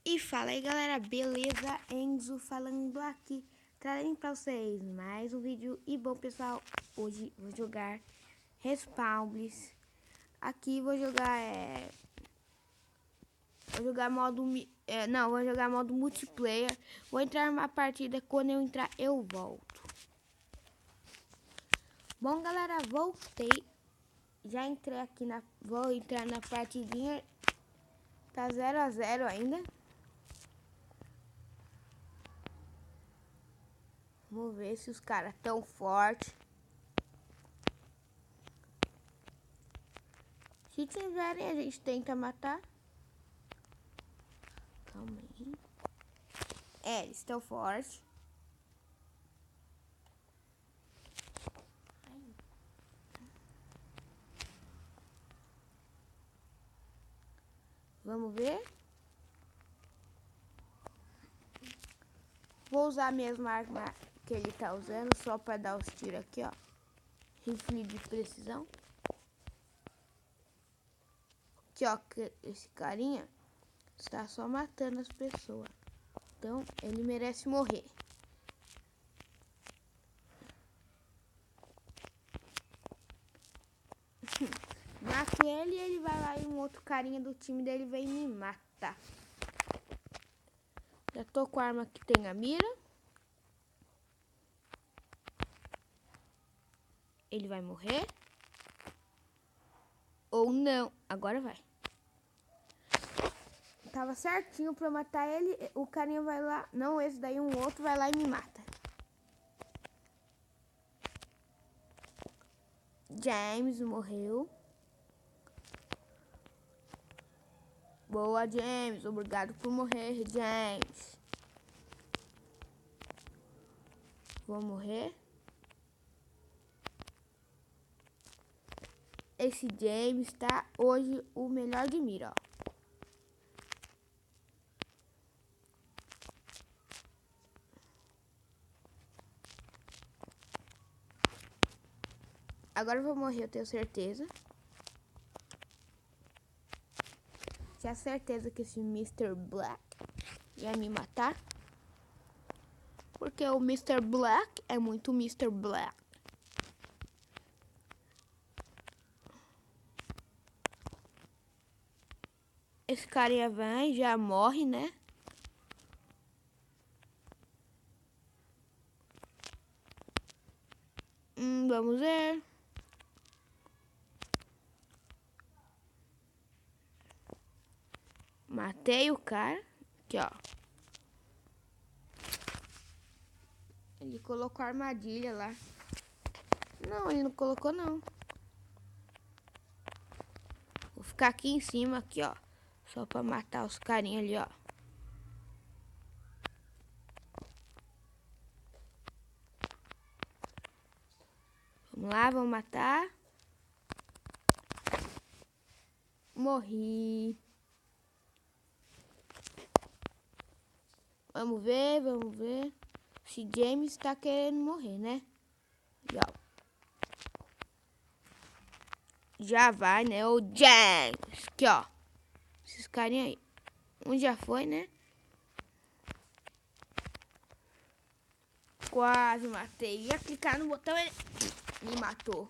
E fala aí galera, beleza? Enzo falando aqui, trazendo pra vocês mais um vídeo. E bom pessoal, hoje vou jogar Respawns. Aqui vou jogar vou jogar modo multiplayer. Vou entrar numa partida, quando eu entrar eu volto. Bom galera, voltei. Já entrei aqui vou entrar na partidinha. Tá 0 a 0 ainda. Vamos ver se os caras tão fortes. Se tiverem, a gente tenta matar. Calma aí. Eles estão fortes. Vamos ver. Vou usar a mesma arma que ele tá usando, só para dar os tiros aqui, ó. Rifle de precisão. Aqui, ó, esse carinha está só matando as pessoas. Então, ele merece morrer. Mato ele e ele vai lá e um outro carinha do time dele vem me matar. Já tô com a arma que tem a mira. Ele vai morrer. Ou não. Agora vai. Tava certinho pra matar ele. O carinha vai lá. Não, esse daí, um outro vai lá e me mata. James morreu. Boa, James. Obrigado por morrer, James. Vou morrer. Esse James tá hoje o melhor de mira, ó. Agora eu vou morrer, eu tenho certeza. Tinha certeza que esse Mr. Black ia me matar. Porque o Mr. Black é muito Mr. Black. Esse carinha vai, já morre, né? Vamos ver. Matei o cara. Aqui, ó. Ele colocou armadilha lá. Não, ele não colocou, não. Vou ficar aqui em cima, aqui, ó. Só pra matar os carinhas ali, ó. Vamos lá, vamos matar. Morri. Vamos ver, vamos ver. Se James tá querendo morrer, né? Já vai, né? O James. Aqui, ó. Esses carinha aí. Um já foi, né? Quase matei. Ia clicar no botão, ele me matou.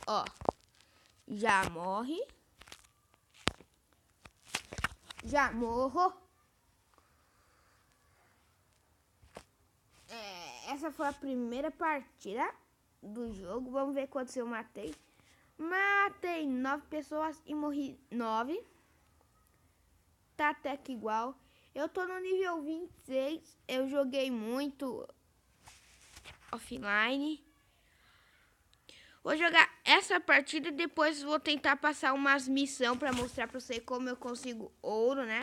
Ó. Já morre. Já morro. Essa foi a primeira partida do jogo. Vamos ver quantos eu matei. Matei 9 pessoas e morri 9. Tá até que igual. Eu tô no nível 26. Eu joguei muito offline. Vou jogar essa partida e depois vou tentar passar umas missões pra mostrar pra você como eu consigo ouro, né?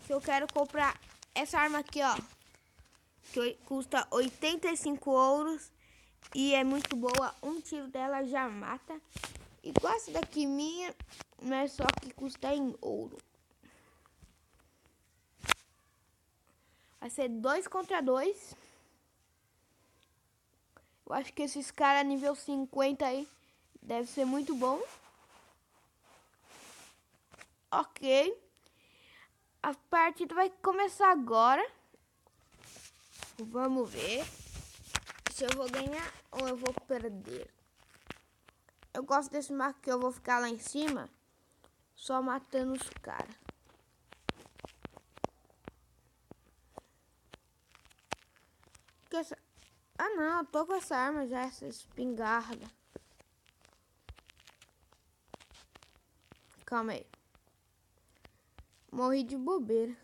Que eu quero comprar essa arma aqui, ó. Que custa 85 ouros. E é muito boa. Um tiro dela já mata. Igual essa daqui minha, mas só que custa em ouro. Vai ser 2 contra 2. Eu acho que esses caras nível 50 aí deve ser muito bom. Ok. A partida vai começar agora. Vamos ver se eu vou ganhar ou eu vou perder. Eu gosto desse mapa que eu vou ficar lá em cima só matando os caras. Ah não, eu tô com essa arma já, essa espingarda. Calma aí. Morri de bobeira.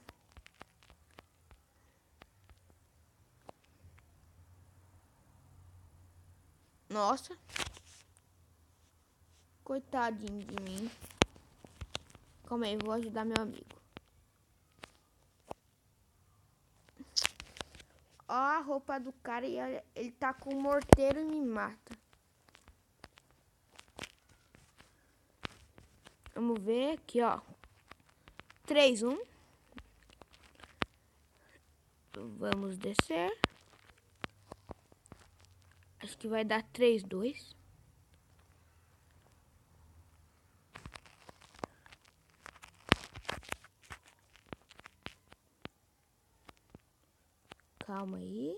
Nossa. Coitadinho de mim. Calma aí, vou ajudar meu amigo. Ó a roupa do cara e olha, ele tá com um morteiro e me mata. Vamos ver aqui, ó. 3-1. Vamos descer. Acho que vai dar 3-2. Calma aí.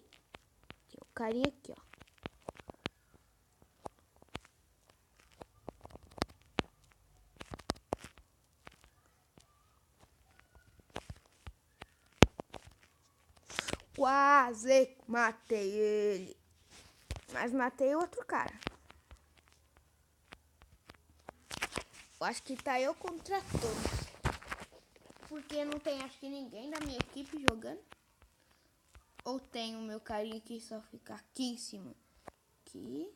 Tem um carinha aqui, ó. Quase matei ele. Mas matei outro cara. Eu acho que tá eu contra todos. Porque não tem, acho que ninguém da minha equipe jogando. Ou tem o meu carinha que só fica aqui em cima. Aqui.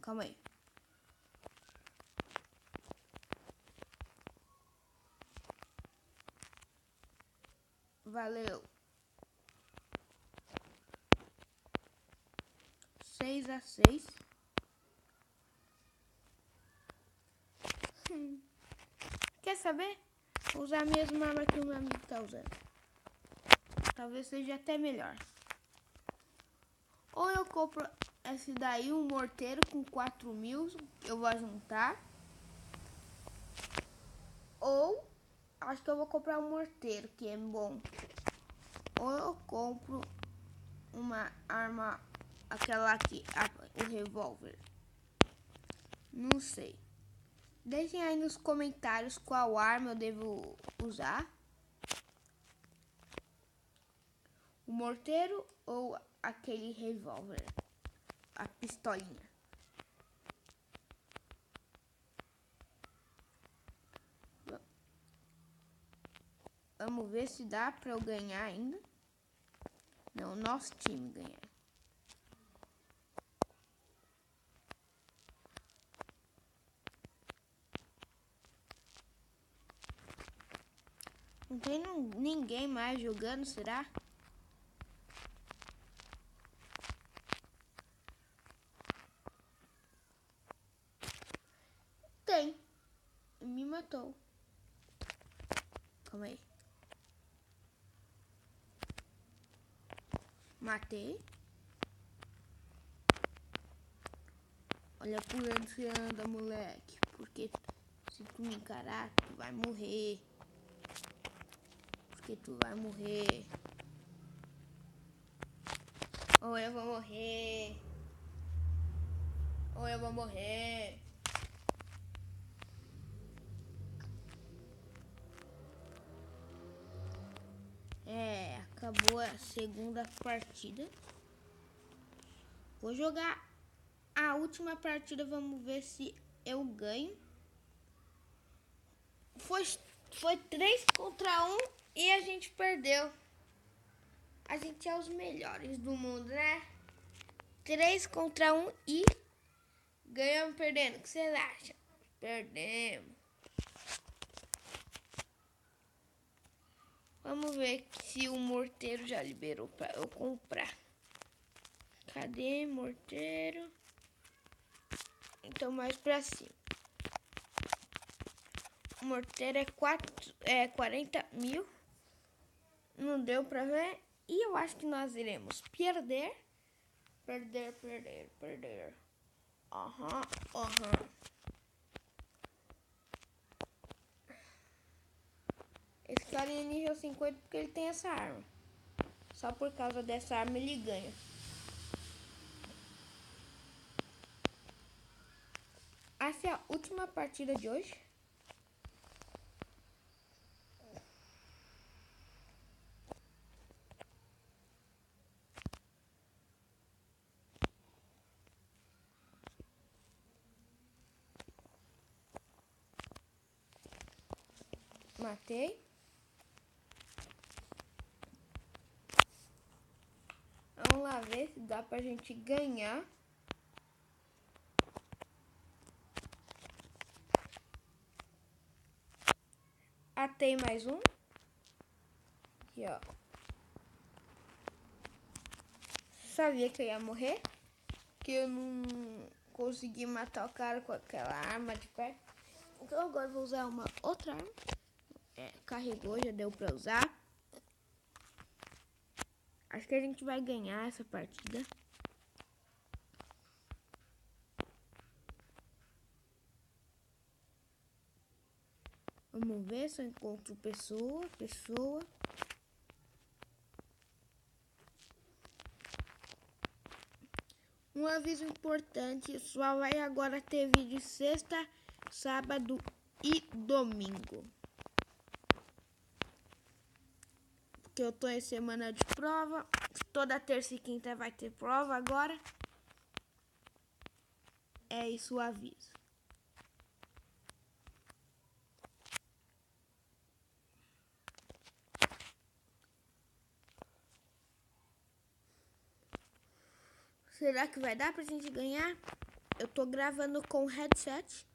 Calma aí. Valeu. 6-6. Quer saber? Vou usar a mesma arma que o meu amigo tá usando. Talvez seja até melhor. Ou eu compro esse daí, um morteiro com 4.000. Eu vou juntar. Ou acho que eu vou comprar um morteiro, que é bom. Ou eu compro uma arma, aquela aqui, o revólver. Não sei. Deixem aí nos comentários qual arma eu devo usar. O morteiro ou aquele revólver, a pistolinha. Vamos ver se dá pra eu ganhar ainda. Não, nosso time ganhar. Não tem ninguém mais jogando, será? Tem. Me matou. Calma aí. Matei. Olha por onde você anda, moleque. Porque se tu me encarar, tu vai morrer. Porque tu vai morrer. Ou eu vou morrer. Ou eu vou morrer. Acabou a segunda partida. Vou jogar a última partida, vamos ver se eu ganho. Foi 3-1 e a gente perdeu. A gente é os melhores do mundo, né? 3-1 e ganhamos perdendo. O que vocês acham? Perdemos. Vamos ver se o morteiro já liberou para eu comprar. Cadê morteiro? Então mais pra cima. O morteiro é 40.000. Não deu pra ver. E eu acho que nós iremos perder. Perder. Aham. Esse cara é nível 50 porque ele tem essa arma. Só por causa dessa arma ele ganha. Essa é a última partida de hoje. Matei. Vamos lá ver se dá pra gente ganhar. Matei mais um. Aqui, ó. Sabia que eu ia morrer. Que eu não consegui matar o cara com aquela arma de perto. Então agora eu vou usar uma outra arma. Carregou, já deu pra usar. Acho que a gente vai ganhar essa partida. Vamos ver se eu encontro pessoa. Um aviso importante, só vai agora ter vídeo sexta, sábado e domingo. Porque eu tô em semana de prova. Toda terça e quinta vai ter prova agora. É isso o aviso. Será que vai dar pra gente ganhar? Eu tô gravando com headset.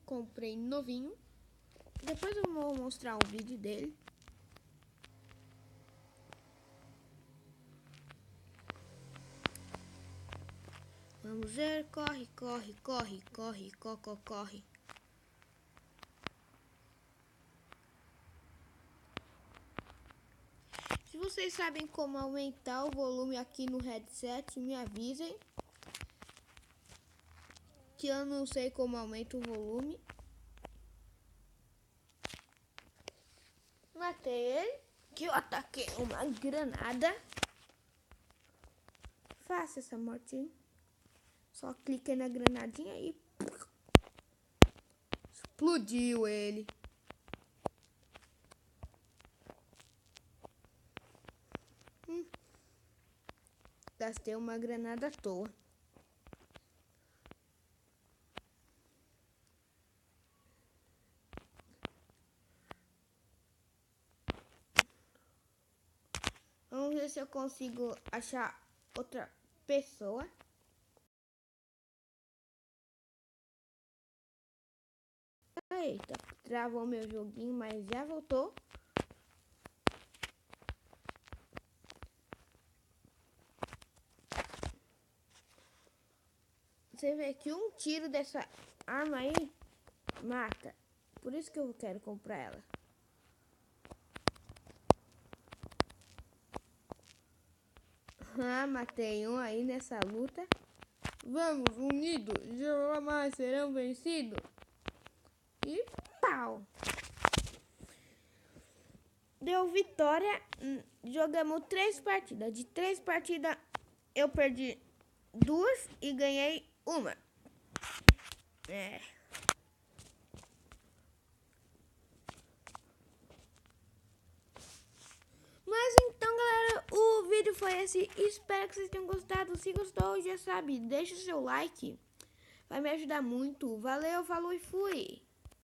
Comprei novinho. Depois eu vou mostrar um vídeo dele. Vamos ver. Corre. Se vocês sabem como aumentar o volume aqui no headset, me avisem. Que eu não sei como aumenta o volume. Matei ele. Que eu ataquei uma granada. Faça essa morte. Só cliquei na granadinha e explodiu ele. Gastei uma granada à toa. Vamos ver se eu consigo achar outra pessoa. Eita, travou meu joguinho, mas já voltou. Você vê que um tiro dessa arma aí mata. Por isso que eu quero comprar ela. Matei um aí nessa luta. Vamos, unidos, jamais serão vencidos. E pau. Deu vitória. Jogamos 3 partidas. De 3 partidas eu perdi 2 e ganhei 1. Mas então, galera, o vídeo foi esse. Espero que vocês tenham gostado. Se gostou, já sabe, deixa o seu like. Vai me ajudar muito. Valeu, falou e fui.